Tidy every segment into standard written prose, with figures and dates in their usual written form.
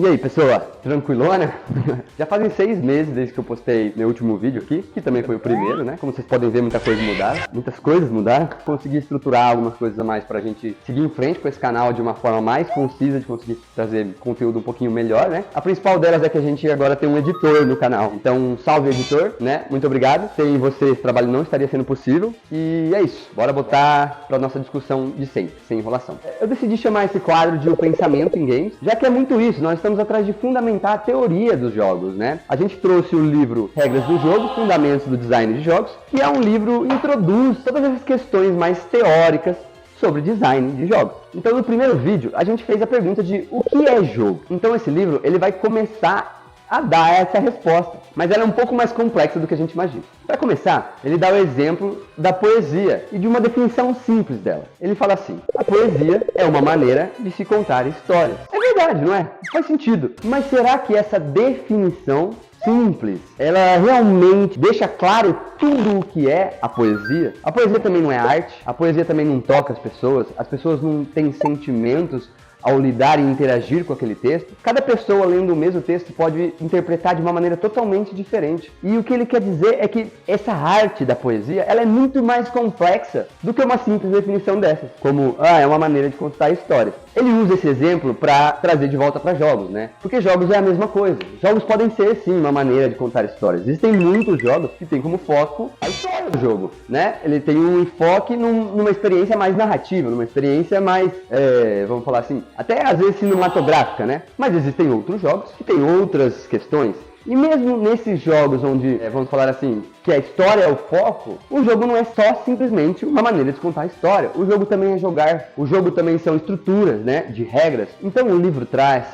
E aí, pessoa, tranquilona? Já fazem 6 meses desde que eu postei meu último vídeo aqui, que também foi o primeiro, né? Como vocês podem ver, muitas coisas mudaram. Consegui estruturar algumas coisas a mais pra gente seguir em frente com esse canal de uma forma mais concisa, de conseguir trazer conteúdo um pouquinho melhor, né? A principal delas é que a gente agora tem um editor no canal. Então, salve editor, né? Muito obrigado. Sem você, esse trabalho não estaria sendo possível. E é isso. Bora botar pra nossa discussão de sempre, sem enrolação. Eu decidi chamar esse quadro de O Pensamento em Games, já que é muito isso. Nós estamos atrás de fundamentar a teoria dos jogos, né? A gente trouxe o livro Regras do Jogo, Fundamentos do Design de Jogos, que é um livro que introduz todas essas questões mais teóricas sobre design de jogos. Então, no primeiro vídeo, a gente fez a pergunta de o que é jogo? Então, esse livro, ele vai começar a dar essa resposta, mas ela é um pouco mais complexa do que a gente imagina. Para começar, ele dá o exemplo da poesia e de uma definição simples dela. Ele fala assim: a poesia é uma maneira de se contar histórias. É verdade, não é? Faz sentido. Mas será que essa definição simples, ela realmente deixa claro tudo o que é a poesia? A poesia também não é arte, a poesia também não toca as pessoas não têm sentimentos ao lidar e interagir com aquele texto. Cada pessoa lendo o mesmo texto pode interpretar de uma maneira totalmente diferente. E o que ele quer dizer é que essa arte da poesia, ela é muito mais complexa do que uma simples definição dessas, como, é uma maneira de contar histórias. Ele usa esse exemplo para trazer de volta para jogos, né? Porque jogos é a mesma coisa. Jogos podem ser, sim, uma maneira de contar histórias. Existem muitos jogos que têm como foco a história do jogo, né? Ele tem um enfoque numa experiência mais narrativa, numa experiência mais, vamos falar assim, até às vezes cinematográfica, né? Mas existem outros jogos que têm outras questões. E mesmo nesses jogos onde, vamos falar assim, que a história é o foco, o jogo não é só simplesmente uma maneira de contar a história. O jogo também é jogar, o jogo também são estruturas, né, de regras. Então o livro traz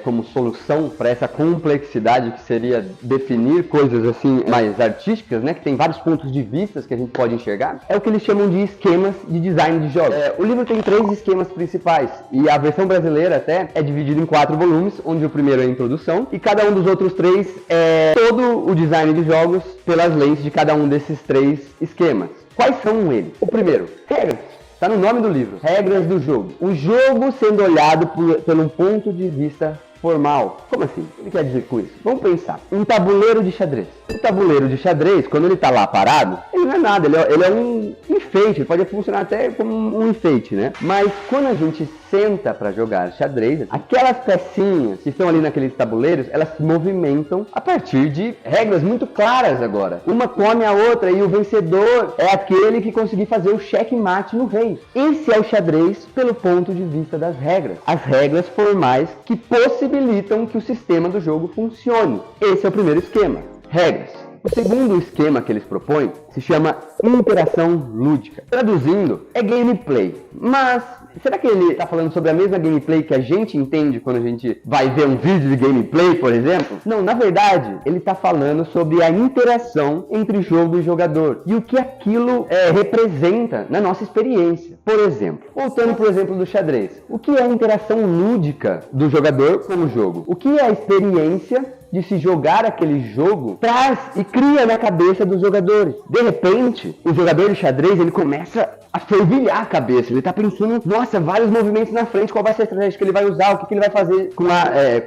como solução para essa complexidade que seria definir coisas assim mais artísticas, né, que tem vários pontos de vista que a gente pode enxergar, é o que eles chamam de esquemas de design de jogos. O livro tem 3 esquemas principais e a versão brasileira até é dividida em 4 volumes, onde o primeiro é a introdução e cada um dos outros 3 é todo o design de jogos pelas leis de cada um desses 3 esquemas. Quais são eles? O primeiro, regras. Está no nome do livro, regras do jogo. O jogo sendo olhado por um ponto de vista formal. Como assim? O que ele quer dizer com isso? Vamos pensar. Um tabuleiro de xadrez. O tabuleiro de xadrez, quando ele está lá parado, ele não é nada, ele é um enfeite, ele pode funcionar até como um enfeite, né? Mas quando a gente senta para jogar xadrez, aquelas pecinhas que estão ali naqueles tabuleiros, elas se movimentam a partir de regras muito claras agora. Uma come a outra e o vencedor é aquele que conseguir fazer o checkmate no rei. Esse é o xadrez pelo ponto de vista das regras. As regras formais que possibilitam que o sistema do jogo funcione. Esse é o primeiro esquema. Regras. O segundo esquema que eles propõem se chama interação lúdica. Traduzindo, é gameplay. Mas será que ele está falando sobre a mesma gameplay que a gente entende quando a gente vai ver um vídeo de gameplay, por exemplo? Não, na verdade, ele está falando sobre a interação entre jogo e jogador e o que aquilo representa na nossa experiência. Por exemplo, voltando para o exemplo do xadrez, o que é a interação lúdica do jogador com o jogo? O que é a experiência de se jogar aquele jogo traz e cria na cabeça dos jogadores? De repente, o jogador de xadrez, ele começa a fervilhar a cabeça, ele tá pensando, nossa, vários movimentos na frente, qual vai ser a estratégia que ele vai usar, o que ele vai fazer,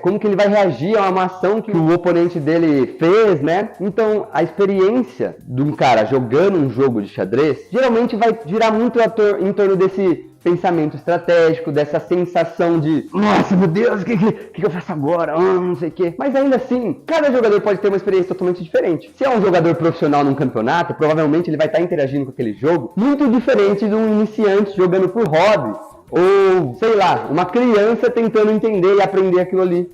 como que ele vai reagir a uma ação que o oponente dele fez, né? Então, a experiência de um cara jogando um jogo de xadrez, geralmente vai girar muito em torno desse pensamento estratégico, dessa sensação de nossa, meu Deus, o que eu faço agora? Não sei o que. Mas ainda assim, cada jogador pode ter uma experiência totalmente diferente. Se é um jogador profissional num campeonato, provavelmente ele vai estar interagindo com aquele jogo muito diferente de um iniciante jogando por hobby. Ou, sei lá, uma criança tentando entender e aprender aquilo ali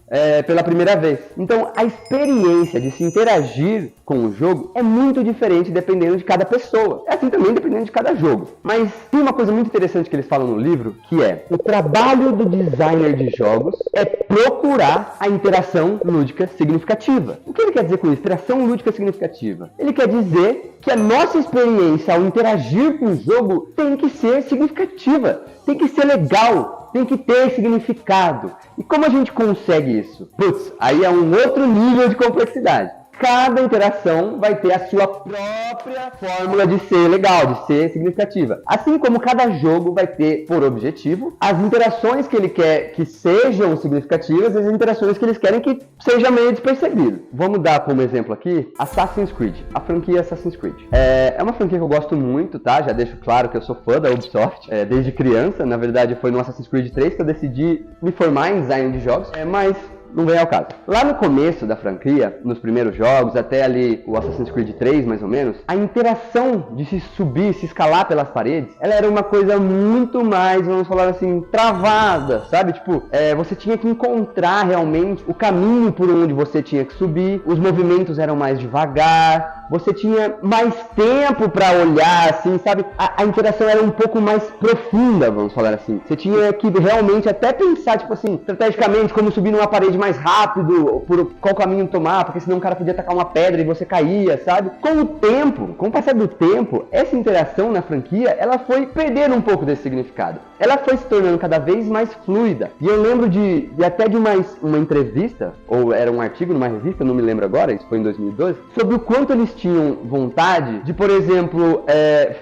pela primeira vez. Então, a experiência de se interagir com o jogo é muito diferente dependendo de cada pessoa. É assim também dependendo de cada jogo. Mas tem uma coisa muito interessante que eles falam no livro, que é: o trabalho do designer de jogos é procurar a interação lúdica significativa. O que ele quer dizer com isso? Interação lúdica significativa. Ele quer dizer que a nossa experiência ao interagir com o jogo tem que ser significativa. Tem que ser legal, tem que ter significado. E como a gente consegue isso? Putz, aí é um outro nível de complexidade. cada interação vai ter a sua própria fórmula de ser legal, de ser significativa. Assim como cada jogo vai ter por objetivo as interações que ele quer que sejam significativas e as interações que eles querem que seja meio despercebido. Vamos dar como exemplo aqui Assassin's Creed, a franquia Assassin's Creed. É uma franquia que eu gosto muito, tá? Já deixo claro que eu sou fã da Ubisoft desde criança. Na verdade, foi no Assassin's Creed 3 que eu decidi me formar em design de jogos, mas não vem ao caso. Lá no começo da franquia, nos primeiros jogos, até ali o Assassin's Creed 3 mais ou menos, a interação de se subir, se escalar pelas paredes, ela era uma coisa muito mais, vamos falar assim, travada, sabe? Tipo, você tinha que encontrar realmente o caminho por onde você tinha que subir, os movimentos eram mais devagar, você tinha mais tempo para olhar, assim, sabe? A interação era um pouco mais profunda, vamos falar assim. Você tinha que realmente até pensar, tipo assim, estrategicamente, como subir numa parede mais rápido, por qual caminho tomar, porque senão o cara podia atacar uma pedra e você caía, sabe? Com o tempo, com o passar do tempo, essa interação na franquia, ela foi perdendo um pouco desse significado. Ela foi se tornando cada vez mais fluida. E eu lembro de até de uma entrevista, ou era um artigo numa revista, não me lembro agora, isso foi em 2012, sobre o quanto eles tinham vontade de, por exemplo,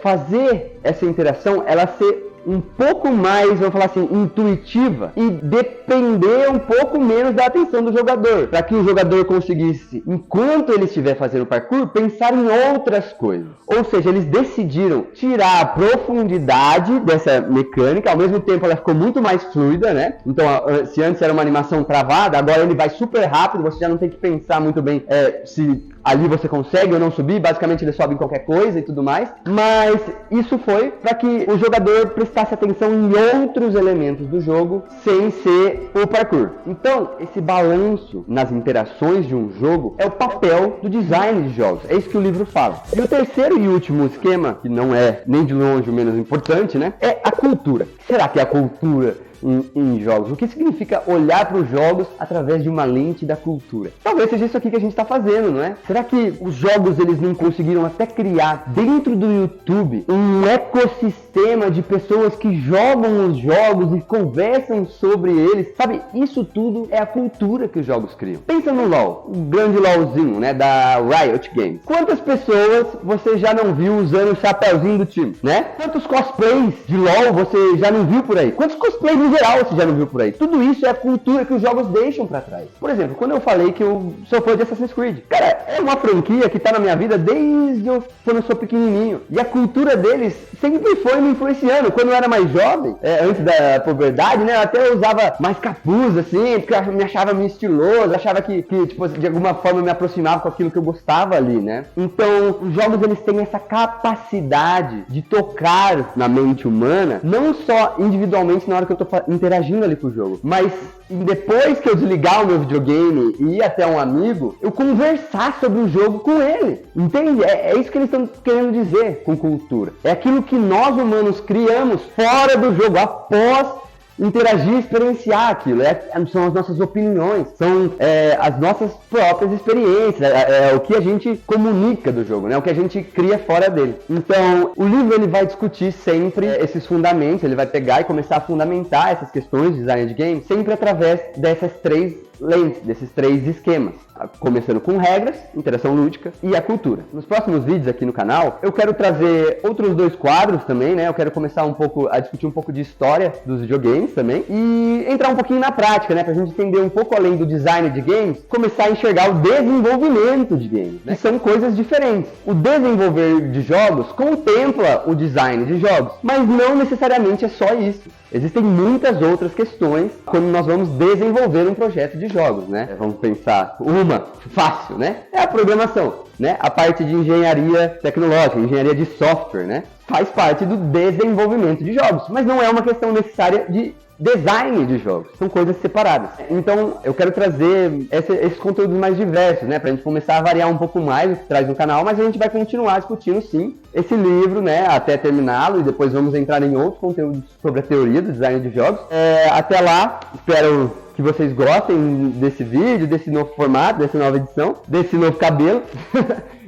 fazer essa interação, ela ser um pouco mais, vamos falar assim, intuitiva e depender um pouco menos da atenção do jogador, para que o jogador conseguisse, enquanto ele estiver fazendo parkour, pensar em outras coisas. Ou seja, eles decidiram tirar a profundidade dessa mecânica, ao mesmo tempo ela ficou muito mais fluida, né? Então, se antes era uma animação travada, agora ele vai super rápido, você já não tem que pensar muito bem se ali você consegue ou não subir, basicamente ele sobe em qualquer coisa e tudo mais, mas isso foi para que o jogador prestasse atenção em outros elementos do jogo sem ser o parkour. Então, esse balanço nas interações de um jogo é o papel do design de jogos, é isso que o livro fala. E o terceiro e último esquema, que não é nem de longe o menos importante, né, é a cultura. O que será que é a cultura em jogos? O que significa olhar para os jogos através de uma lente da cultura? Talvez seja isso aqui que a gente está fazendo, não é? Será que os jogos eles não conseguiram até criar dentro do YouTube um ecossistema de pessoas que jogam os jogos e conversam sobre eles? Sabe, isso tudo é a cultura que os jogos criam. Pensa no LoL, o grande LoLzinho, né, da Riot Games. Quantas pessoas você já não viu usando o chapéuzinho do time, né? Quantos cosplays de LoL você já não viu por aí? Quantos cosplays no geral você já não viu por aí? Tudo isso é a cultura que os jogos deixam pra trás. Por exemplo, quando eu falei que eu sou fã de Assassin's Creed, cara, é uma franquia que tá na minha vida desde quando eu sou pequenininho. E a cultura deles sempre foi me influenciando. Quando eu era mais jovem, antes da puberdade, né, eu até usava mais capuz, assim, porque eu me achava meio estiloso, achava que tipo, de alguma forma eu me aproximava com aquilo que eu gostava ali, né? Então, os jogos, eles têm essa capacidade de tocar na mente humana, não só individualmente na hora que eu tô interagindo ali com o jogo, mas depois que eu desligar o meu videogame e ir até um amigo, eu conversar sobre o jogo com ele, entende? É isso que eles estão querendo dizer com cultura. É aquilo que nós humanos criamos fora do jogo, após interagir, experienciar aquilo, são as nossas opiniões, são as nossas próprias experiências, o que a gente comunica do jogo, né? O que a gente cria fora dele. Então, o livro ele vai discutir sempre esses fundamentos, ele vai pegar e começar a fundamentar essas questões de design de game, sempre através dessas três lentes, desses três esquemas, começando com regras, interação lúdica e a cultura. Nos próximos vídeos aqui no canal, eu quero trazer outros dois quadros também, né? Eu quero começar a discutir um pouco de história dos videogames também e entrar um pouquinho na prática, né? Pra gente entender um pouco além do design de games, começar a enxergar o desenvolvimento de games, né? Que são coisas diferentes. O desenvolver de jogos contempla o design de jogos, mas não necessariamente é só isso. Existem muitas outras questões quando nós vamos desenvolver um projeto de jogos, né? Vamos pensar, uma fácil, né? É a programação, né? A parte de engenharia tecnológica, engenharia de software, né? Faz parte do desenvolvimento de jogos, mas não é uma questão necessária de design de jogos, são coisas separadas. Então eu quero trazer esses conteúdos mais diversos, né, pra gente começar a variar um pouco mais o que traz no canal, mas a gente vai continuar discutindo sim esse livro, né, até terminá-lo, e depois vamos entrar em outros conteúdos sobre a teoria do design de jogos. Até lá, espero que vocês gostem desse vídeo, desse novo formato, dessa nova edição, desse novo cabelo.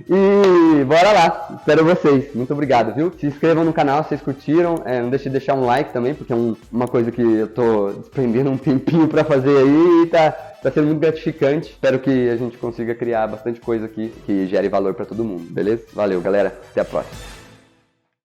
E bora lá, espero vocês. Muito obrigado, viu? Se inscrevam no canal se vocês curtiram. Não deixe de deixar um like também, porque é uma coisa que eu tô desprendendo um tempinho pra fazer aí e tá Tá sendo muito gratificante. Espero que a gente consiga criar bastante coisa aqui que gere valor pra todo mundo, beleza? Valeu, galera. Até a próxima.